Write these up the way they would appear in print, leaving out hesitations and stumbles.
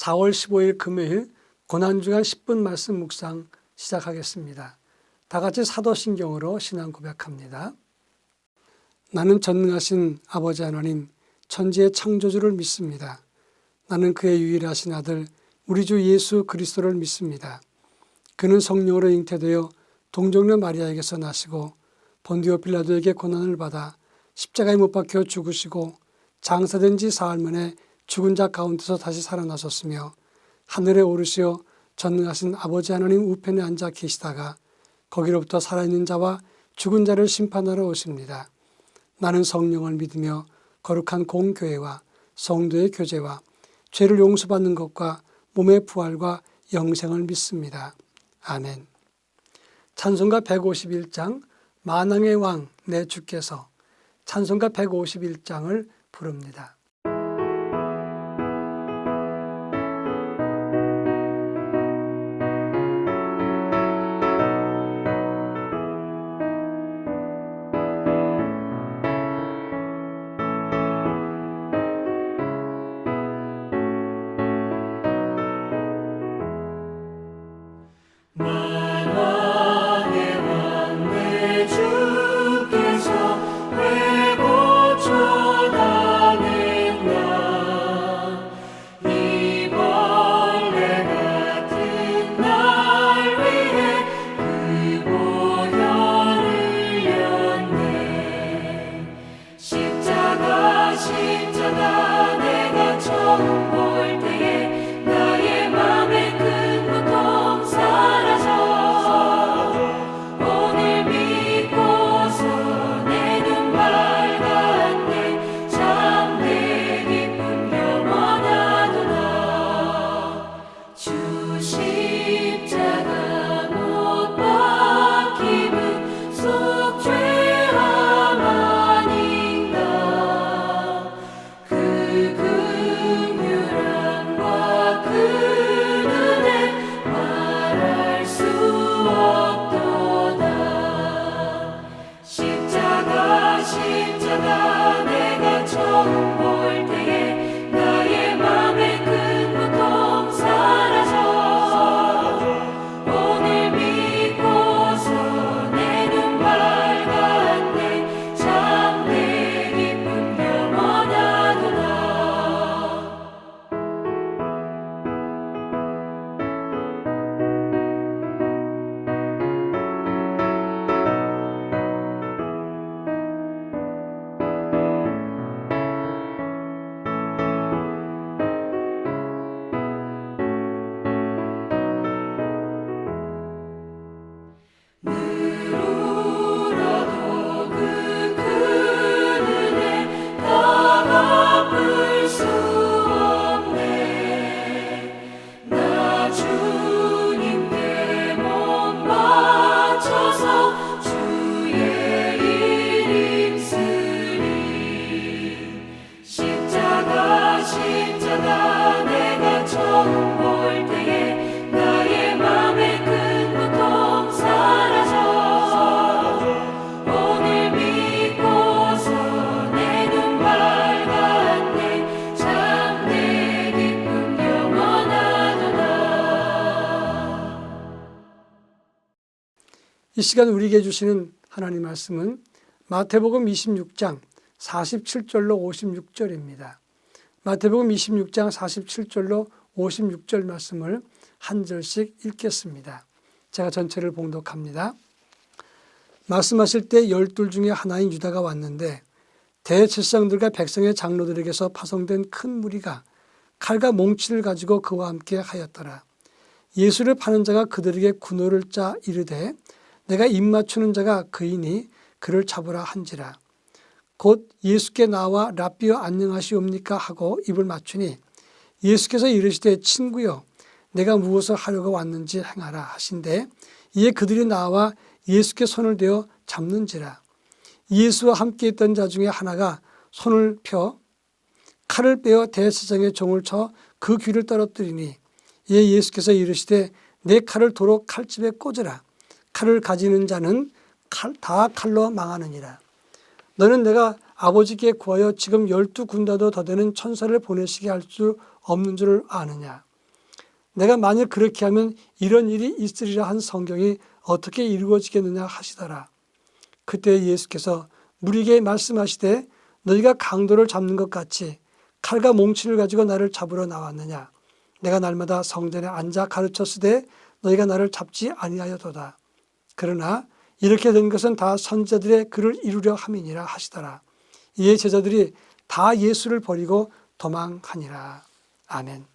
4월 15일 금요일 고난주간 10분 말씀 묵상 시작하겠습니다. 다 같이 사도신경으로 신앙 고백합니다. 나는 전능하신 아버지 하나님, 천지의 창조주를 믿습니다. 나는 그의 유일하신 아들 우리 주 예수 그리스도를 믿습니다. 그는 성령으로 잉태되어 동정녀 마리아에게서 나시고 본디오 빌라도에게 고난을 받아 십자가에 못 박혀 죽으시고 장사된 지 사흘 만에 죽은 자 가운데서 다시 살아나셨으며 하늘에 오르시어 전능하신 아버지 하나님 우편에 앉아 계시다가 거기로부터 살아있는 자와 죽은 자를 심판하러 오십니다. 나는 성령을 믿으며 거룩한 공교회와 성도의 교제와 죄를 용서받는 것과 몸의 부활과 영생을 믿습니다. 아멘. 찬송가 151장 만왕의 왕 내 주께서 찬송가 151장을 부릅니다. 이 시간 우리에게 주시는 하나님 말씀은 마태복음 26장 47절로 56절입니다. 마태복음 26장 47절로 56절 말씀을 한 절씩 읽겠습니다. 제가 전체를 봉독합니다. 말씀하실 때 12 중에 하나인 유다가 왔는데 대제사장들과 백성의 장로들에게서 파송된 큰 무리가 칼과 몽치를 가지고 그와 함께 하였더라. 예수를 파는 자가 그들에게 군호를 짜 이르되 내가 입 맞추는 자가 그이니 그를 잡으라 한지라. 곧 예수께 나와 랍비여 안녕하시옵니까 하고 입을 맞추니 예수께서 이르시되 친구여 내가 무엇을 하려고 왔는지 행하라 하신대 이에 그들이 나와 예수께 손을 대어 잡는지라. 예수와 함께 있던 자 중에 하나가 손을 펴 칼을 빼어 대제사장의 종을 쳐 그 귀를 떨어뜨리니 이에 예수께서 이르시되 내 칼을 도로 칼집에 꽂으라. 칼을 가지는 자는 다 칼로 망하느니라. 너는 내가 아버지께 구하여 지금 12군다도 더 되는 천사를 보내시게 할 수 없는 줄을 아느냐. 내가 만일 그렇게 하면 이런 일이 있으리라 한 성경이 어떻게 이루어지겠느냐 하시더라. 그때 예수께서 무리에게 말씀하시되 너희가 강도를 잡는 것 같이 칼과 몽치를 가지고 나를 잡으러 나왔느냐. 내가 날마다 성전에 앉아 가르쳤으되 너희가 나를 잡지 아니하였도다. 그러나 이렇게 된 것은 다 선지자들의 글을 이루려 함이니라 하시더라. 이에 제자들이 다 예수를 버리고 도망하니라. 아멘.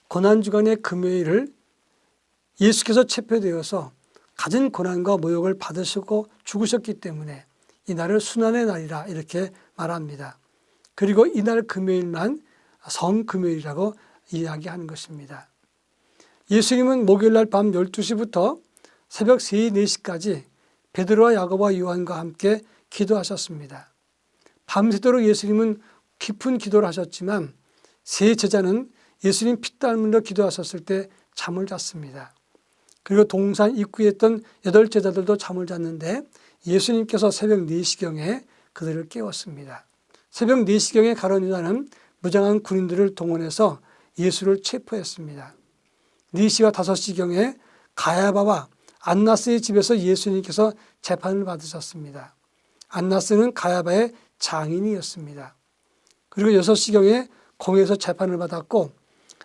고난주간의 금요일을 예수께서 체포되어서 가진 고난과 모욕을 받으시고 죽으셨기 때문에 이날을 순환의 날이라 이렇게 말합니다. 그리고 이날 금요일만 성금요일이라고 이야기하는 것입니다. 예수님은 목요일날 밤 12시부터 새벽 3, 4시까지 베드로와 야고보와 요한과 함께 기도하셨습니다. 밤새도록 예수님은 깊은 기도를 하셨지만 세 제자는 예수님 피땀 흘려 기도하셨을 때 잠을 잤습니다. 그리고 동산 입구에 있던 8제자들도 잠을 잤는데 예수님께서 새벽 4시경에 그들을 깨웠습니다. 새벽 4시경에 가룟 유다는 무장한 군인들을 동원해서 예수를 체포했습니다. 4시와 5시경에 가야바와 안나스의 집에서 예수님께서 재판을 받으셨습니다. 안나스는 가야바의 장인이었습니다. 그리고 6시경에 공회에서 재판을 받았고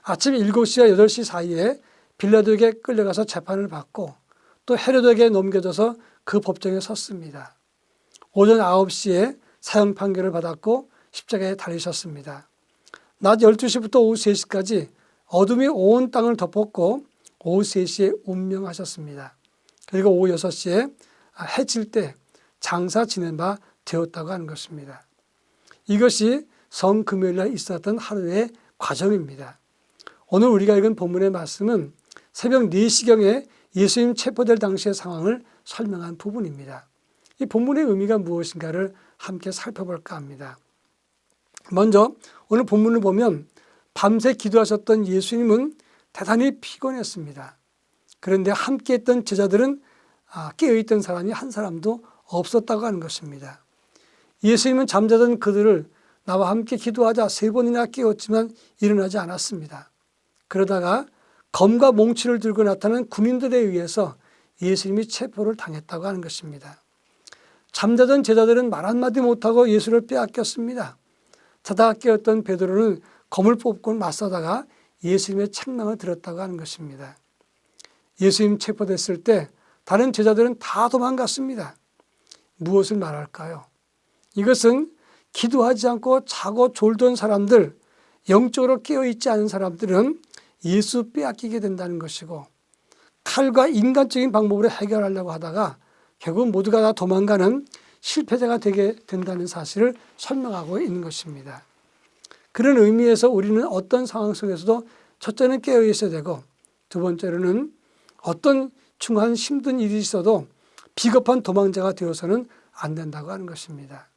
아침 7시와 8시 사이에 빌라도에게 끌려가서 재판을 받고 또 헤로드에게 넘겨져서 그 법정에 섰습니다. 오전 9시에 사형 판결을 받았고 십자가에 달리셨습니다. 낮 12시부터 오후 3시까지 어둠이 온 땅을 덮었고 오후 3시에 운명하셨습니다. 그리고 오후 6시에 해질 때 장사 지낸 바 되었다고 하는 것입니다. 이것이 성금요일날 있었던 하루의 과정입니다. 오늘 우리가 읽은 본문의 말씀은 새벽 4시경에 예수님 체포될 당시의 상황을 설명한 부분입니다. 이 본문의 의미가 무엇인가를 함께 살펴볼까 합니다. 먼저 오늘 본문을 보면 밤새 기도하셨던 예수님은 대단히 피곤했습니다. 그런데 함께 했던 제자들은 깨어있던 사람이 한 사람도 없었다고 하는 것입니다. 예수님은 잠자던 그들을 나와 함께 기도하자 3번이나 깨웠지만 일어나지 않았습니다. 그러다가 검과 몽치를 들고 나타난 군인들에 의해서 예수님이 체포를 당했다고 하는 것입니다. 잠자던 제자들은 말 한마디 못하고 예수를 빼앗겼습니다. 자다가 깨었던 베드로는 검을 뽑고 맞서다가 예수님의 책망을 들었다고 하는 것입니다. 예수님 체포됐을 때 다른 제자들은 다 도망갔습니다. 무엇을 말할까요? 이것은 기도하지 않고 자고 졸던 사람들, 영적으로 깨어있지 않은 사람들은 예수 빼앗기게 된다는 것이고 칼과 인간적인 방법으로 해결하려고 하다가 결국 모두가 다 도망가는 실패자가 되게 된다는 사실을 설명하고 있는 것입니다. 그런 의미에서 우리는 어떤 상황 속에서도 첫째는 깨어 있어야 되고 두 번째로는 어떤 중한 힘든 일이 있어도 비겁한 도망자가 되어서는 안 된다고 하는 것입니다.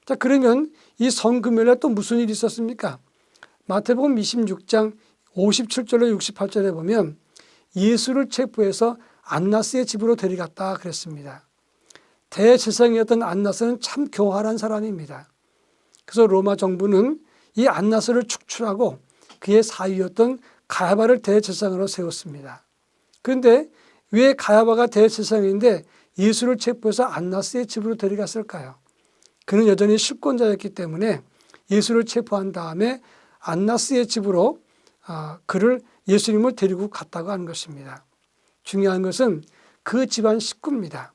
자, 그러면 이 성금요일에 또 무슨 일이 있었습니까? 마태복음 26장 57절로 68절에 보면 예수를 체포해서 안나스의 집으로 데려갔다 그랬습니다. 대제사장이었던 안나스는 참 교활한 사람입니다. 그래서 로마 정부는 이 안나스를 축출하고 그의 사위였던 가야바를 대제사장으로 세웠습니다. 그런데 왜 가야바가 대제사장인데 예수를 체포해서 안나스의 집으로 데려갔을까요? 그는 여전히 실권자였기 때문에 예수를 체포한 다음에 안나스의 집으로 그를 예수님을 데리고 갔다고 하는 것입니다. 중요한 것은 그 집안 식구입니다.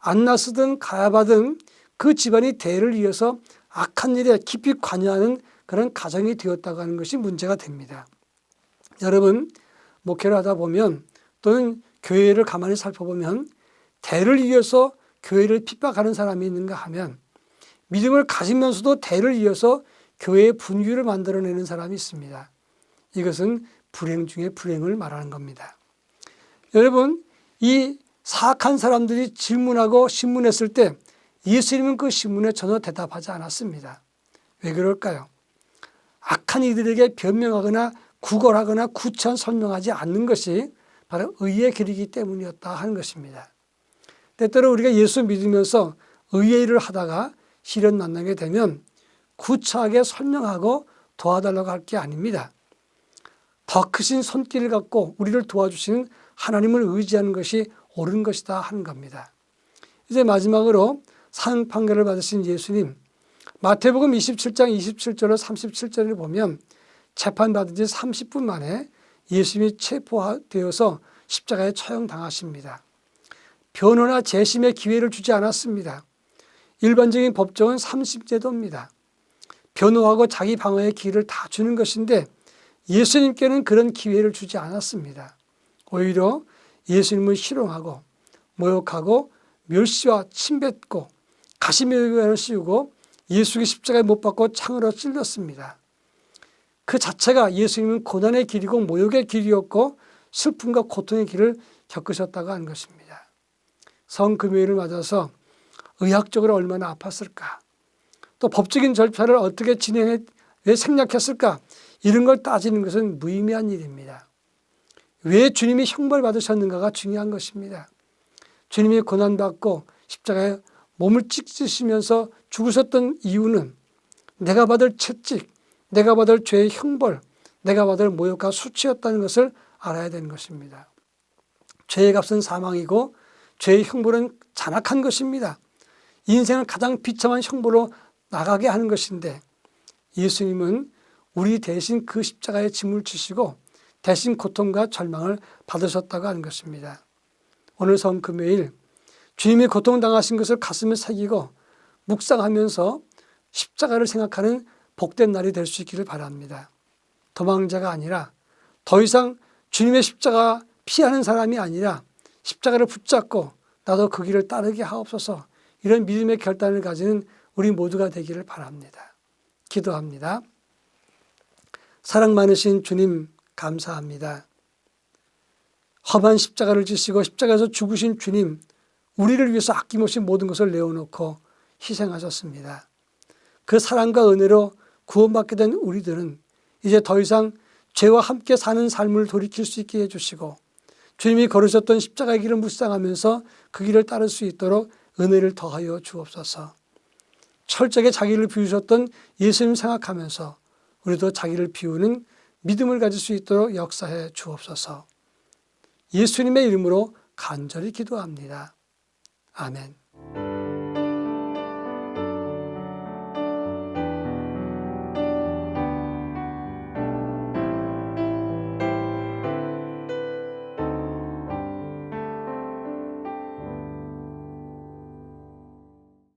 안나스든 가야바든 그 집안이 대를 이어서 악한 일에 깊이 관여하는 그런 가정이 되었다고 하는 것이 문제가 됩니다. 여러분, 목회를 하다 보면 또는 교회를 가만히 살펴보면 대를 이어서 교회를 핍박하는 사람이 있는가 하면 믿음을 가지면서도 대를 이어서 교회의 분위기를 만들어내는 사람이 있습니다. 이것은 불행 중에 불행을 말하는 겁니다. 여러분, 이 사악한 사람들이 질문하고 신문했을 때 예수님은 그 신문에 전혀 대답하지 않았습니다. 왜 그럴까요? 악한 이들에게 변명하거나 구걸하거나 구차한 설명하지 않는 것이 바로 의의 길이기 때문이었다 하는 것입니다. 때때로 우리가 예수 믿으면서 의의 일을 하다가 시련 만나게 되면 구차하게 설명하고 도와달라고 할 게 아닙니다. 더 크신 손길을 갖고 우리를 도와주시는 하나님을 의지하는 것이 옳은 것이다 하는 겁니다. 이제 마지막으로 산 판결을 받으신 예수님, 마태복음 27장 27절로 37절을 보면 재판받은 지 30분 만에 예수님이 체포되어서 십자가에 처형당하십니다. 변호나 재심의 기회를 주지 않았습니다. 일반적인 법정은 30제도입니다. 변호하고 자기 방어의 기회를 다 주는 것인데 예수님께는 그런 기회를 주지 않았습니다. 오히려 예수님을 희롱하고 모욕하고 멸시와 침뱉고 가시면을 씌우고 예수의 십자가에 못 박고 창으로 찔렀습니다. 그 자체가 예수님은 고난의 길이고 모욕의 길이었고 슬픔과 고통의 길을 겪으셨다고 하는 것입니다. 성금요일을 맞아서 의학적으로 얼마나 아팠을까? 또 법적인 절차를 어떻게 진행해 왜 생략했을까? 이런 걸 따지는 것은 무의미한 일입니다. 왜 주님이 형벌받으셨는가가 중요한 것입니다. 주님이 고난받고 십자가에 몸을 찢으시면서 죽으셨던 이유는 내가 받을 채찍, 내가 받을 죄의 형벌, 내가 받을 모욕과 수치였다는 것을 알아야 되는 것입니다. 죄의 값은 사망이고 죄의 형벌은 잔악한 것입니다. 인생을 가장 비참한 형벌로 나가게 하는 것인데 예수님은 우리 대신 그 십자가에 짐을 지시고 대신 고통과 절망을 받으셨다고 하는 것입니다. 오늘 성금요일 주님이 고통당하신 것을 가슴에 새기고 묵상하면서 십자가를 생각하는 복된 날이 될 수 있기를 바랍니다. 도망자가 아니라 더 이상 주님의 십자가 피하는 사람이 아니라 십자가를 붙잡고 나도 그 길을 따르게 하옵소서, 이런 믿음의 결단을 가지는 우리 모두가 되기를 바랍니다. 기도합니다. 사랑 많으신 주님 감사합니다. 험한 십자가를 지시고 십자가에서 죽으신 주님, 우리를 위해서 아낌없이 모든 것을 내어놓고 희생하셨습니다. 그 사랑과 은혜로 구원받게 된 우리들은 이제 더 이상 죄와 함께 사는 삶을 돌이킬 수 있게 해주시고 주님이 걸으셨던 십자가의 길을 묵상하면서 그 길을 따를 수 있도록 은혜를 더하여 주옵소서. 철저하게 자기를 비우셨던 예수님 생각하면서 우리도 자기를 비우는 믿음을 가질 수 있도록 역사해 주옵소서. 예수님의 이름으로 간절히 기도합니다. 아멘.